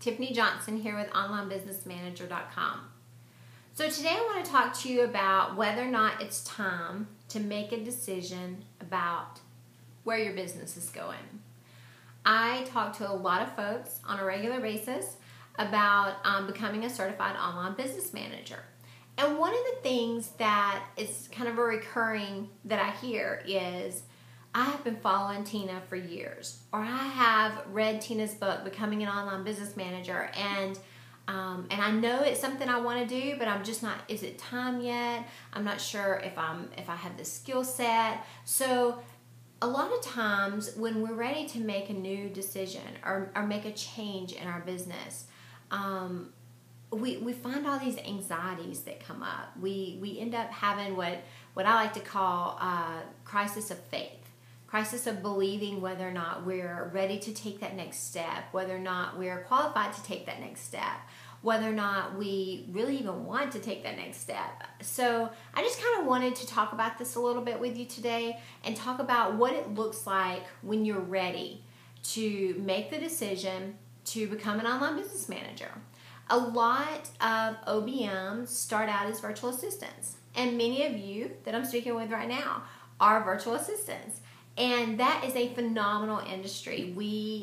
Tiffany Johnson here with OnlineBusinessManager.com. So today I want to talk to you about whether or not it's time to make a decision about where your business is going. I talk to a lot of folks on a regular basis about becoming a certified online business manager. And one of the things that is kind of a recurring that I hear is, I have been following Tina for years, or I have read Tina's book, Becoming an Online Business Manager, and I know it's something I want to do, but I'm just not, is it time yet? I'm not sure if I have the skill set. So a lot of times when we're ready to make a new decision or make a change in our business, we find all these anxieties that come up. We end up having what I like to call crisis of faith. Crisis of believing whether or not we're ready to take that next step, whether or not we're qualified to take that next step, whether or not we really even want to take that next step. So I just kind of wanted to talk about this a little bit with you today and talk about what it looks like when you're ready to make the decision to become an online business manager. A lot of OBMs start out as virtual assistants, and many of you that I'm speaking with right now are virtual assistants. And that is a phenomenal industry.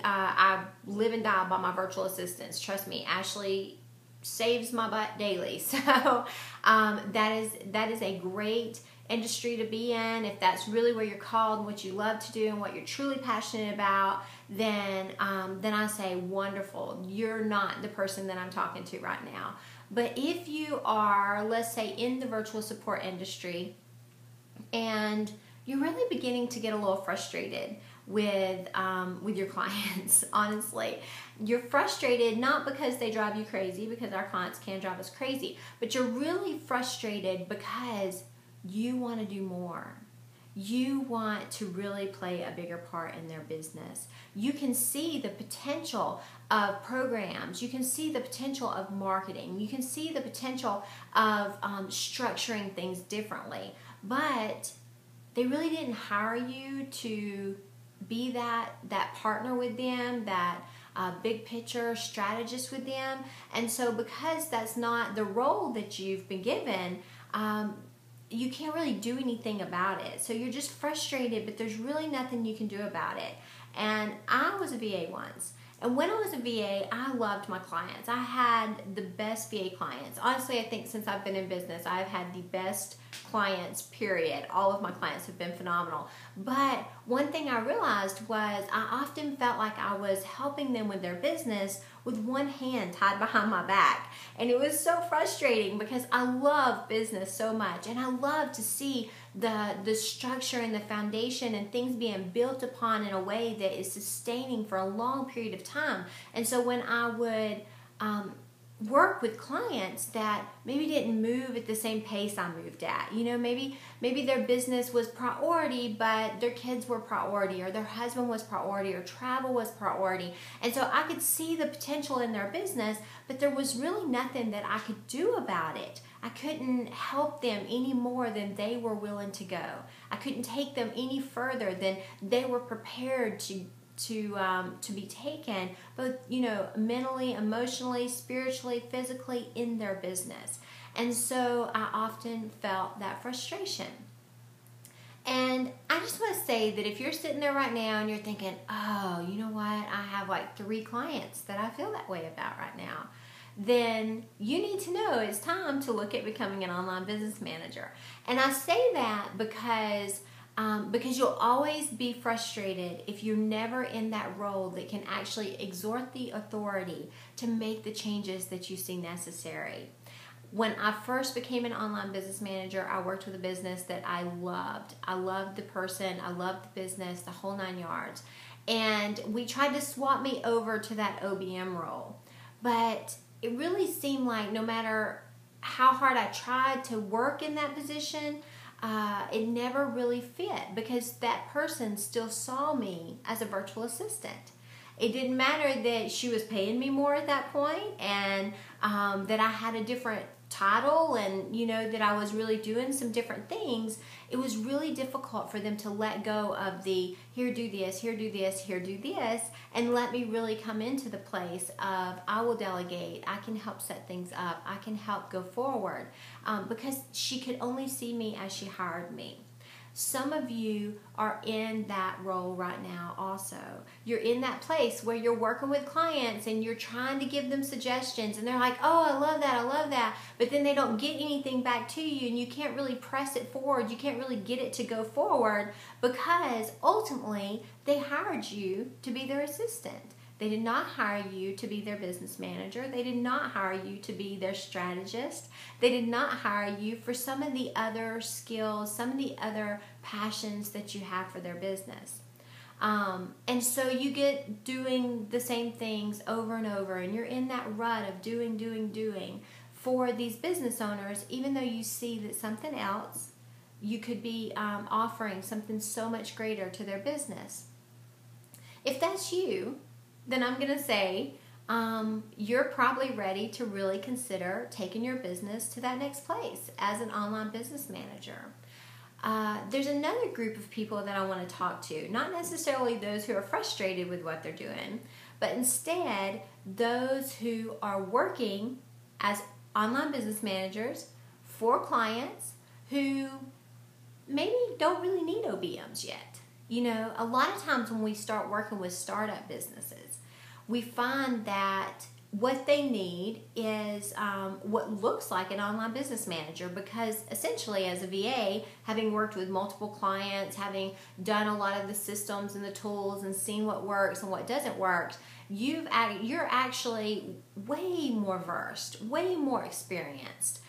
I live and die by my virtual assistants. Trust me, Ashley saves my butt daily. So that is a great industry to be in. If that's really where you're called and what you love to do and what you're truly passionate about, then I say wonderful. You're not the person that I'm talking to right now. But if you are, let's say, in the virtual support industry and you're really beginning to get a little frustrated with your clients, honestly. You're frustrated not because they drive you crazy, because our clients can drive us crazy, but you're really frustrated because you want to do more. You want to really play a bigger part in their business. You can see the potential of programs. You can see the potential of marketing. You can see the potential of structuring things differently, but they really didn't hire you to be that partner with them, that big picture strategist with them. And so because that's not the role that you've been given, you can't really do anything about it. So you're just frustrated, but there's really nothing you can do about it. And I was a VA once. And when I was a VA, I loved my clients. I had the best VA clients. Honestly, I think since I've been in business, I've had the best clients, period. All of my clients have been phenomenal. But one thing I realized was I often felt like I was helping them with their business with one hand tied behind my back. And it was so frustrating because I love business so much. And I love to see the structure and the foundation and things being built upon in a way that is sustaining for a long period of time. And so when I would work with clients that maybe didn't move at the same pace I moved at, maybe their business was priority, but their kids were priority, or their husband was priority, or travel was priority. And so I could see the potential in their business, but there was really nothing that I could do about it. I couldn't help them any more than they were willing to go. I couldn't take them any further than they were prepared to be taken, both mentally, emotionally, spiritually, physically, in their business. And so I often felt that frustration. And I just want to say that if you're sitting there right now and you're thinking, oh, you know what, I have like 3 clients that I feel that way about right now, then you need to know it's time to look at becoming an online business manager. And I say that because you'll always be frustrated if you're never in that role that can actually exhort the authority to make the changes that you see necessary. When I first became an online business manager, I worked with a business that I loved. I loved the person, I loved the business, the whole 9 yards. And we tried to swap me over to that OBM role. But it really seemed like no matter how hard I tried to work in that position, it never really fit because that person still saw me as a virtual assistant. It didn't matter that she was paying me more at that point and that I had a different title and that I was really doing some different things, it was really difficult for them to let go of the here do this, here do this, here do this, and let me really come into the place of I will delegate, I can help set things up, I can help go forward, because she could only see me as she hired me. Some of you are in that role right now also. You're in that place where you're working with clients and you're trying to give them suggestions and they're like, oh, I love that, but then they don't get anything back to you and you can't really press it forward. You can't really get it to go forward because ultimately they hired you to be their assistant. They did not hire you to be their business manager. They did not hire you to be their strategist. They did not hire you for some of the other skills, some of the other passions that you have for their business. And so you get doing the same things over and over, and you're in that rut of doing for these business owners, even though you see that something else, you could be offering something so much greater to their business. If that's you, then I'm going to say you're probably ready to really consider taking your business to that next place as an online business manager. There's another group of people that I want to talk to, not necessarily those who are frustrated with what they're doing, but instead those who are working as online business managers for clients who maybe don't really need OBMs yet. A lot of times when we start working with startup businesses, we find that what they need is what looks like an online business manager, because essentially as a VA, having worked with multiple clients, having done a lot of the systems and the tools and seen what works and what doesn't work, you're actually way more versed, way more experienced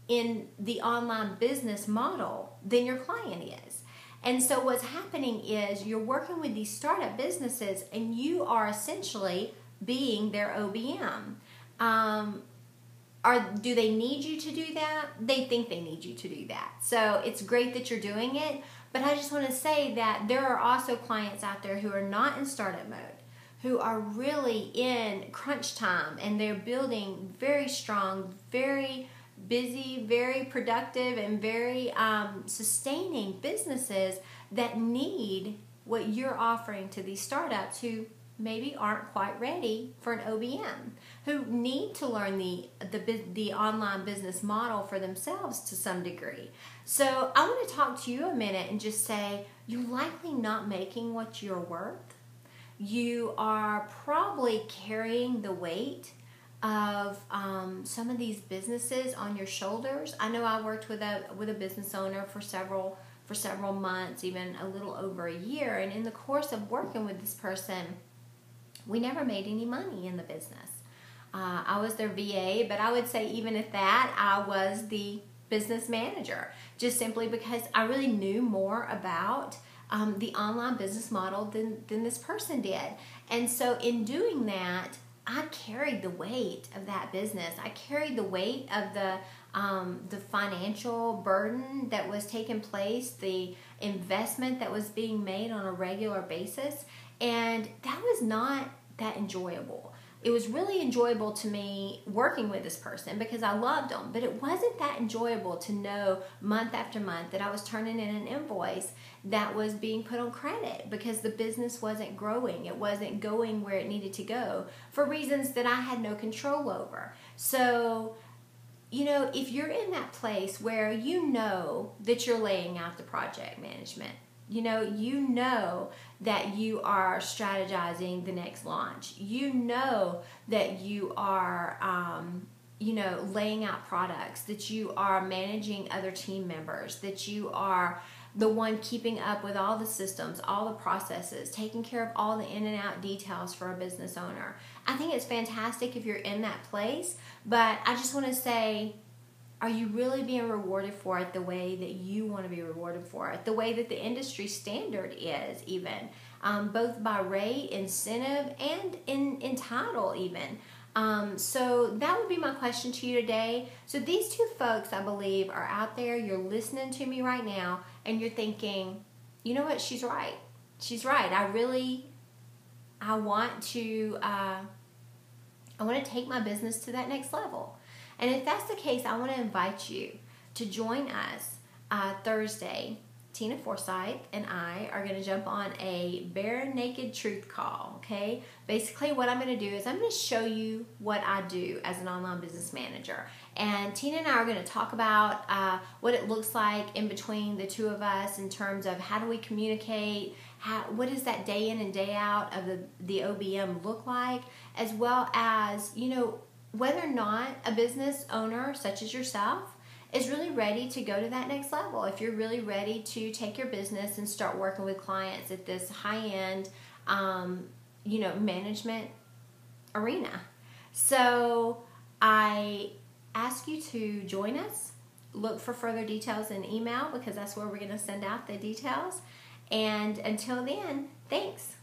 in the online business model than your client is. And so what's happening is you're working with these startup businesses and you are essentially being their OBM. Do they need you to do that? They think they need you to do that. So it's great that you're doing it, but I just want to say that there are also clients out there who are not in startup mode, who are really in crunch time, and they're building very strong, very busy, very productive, and very sustaining businesses that need what you're offering to these startups who maybe aren't quite ready for an OBM, who need to learn the online business model for themselves to some degree. So I want to talk to you a minute and just say, you're likely not making what you're worth. You are probably carrying the weight of some of these businesses on your shoulders. I know I worked with a business owner for several months, even a little over a year, and in the course of working with this person, we never made any money in the business. I was their VA, but I would say even at that, I was the business manager, just simply because I really knew more about the online business model than this person did. And so in doing that, I carried the weight of that business. I carried the weight of the financial burden that was taking place, the investment that was being made on a regular basis, and that was not that enjoyable. It was really enjoyable to me working with this person because I loved them, but it wasn't that enjoyable to know month after month that I was turning in an invoice that was being put on credit because the business wasn't growing. It wasn't going where it needed to go for reasons that I had no control over. So, if you're in that place where you know that you're laying out the project management, you know that you are strategizing the next launch. You know that you are, laying out products, that you are managing other team members, that you are the one keeping up with all the systems, all the processes, taking care of all the in and out details for a business owner. I think it's fantastic if you're in that place, but I just want to say, are you really being rewarded for it the way that you want to be rewarded for it? The way that the industry standard is even, both by rate, incentive, and in title even. So that would be my question to you today. So these two folks, I believe, are out there. You're listening to me right now, and you're thinking, you know what? She's right. She's right. I want to take my business to that next level. And if that's the case, I want to invite you to join us Thursday. Tina Forsyth and I are going to jump on a bare naked truth call, okay? Basically what I'm going to do is I'm going to show you what I do as an online business manager. And Tina and I are going to talk about what it looks like in between the two of us in terms of how do we communicate, what does that day in and day out of the OBM look like, as well as, whether or not a business owner such as yourself is really ready to go to that next level. If you're really ready to take your business and start working with clients at this high-end, management arena. So I ask you to join us. Look for further details in email because that's where we're going to send out the details. And until then, thanks.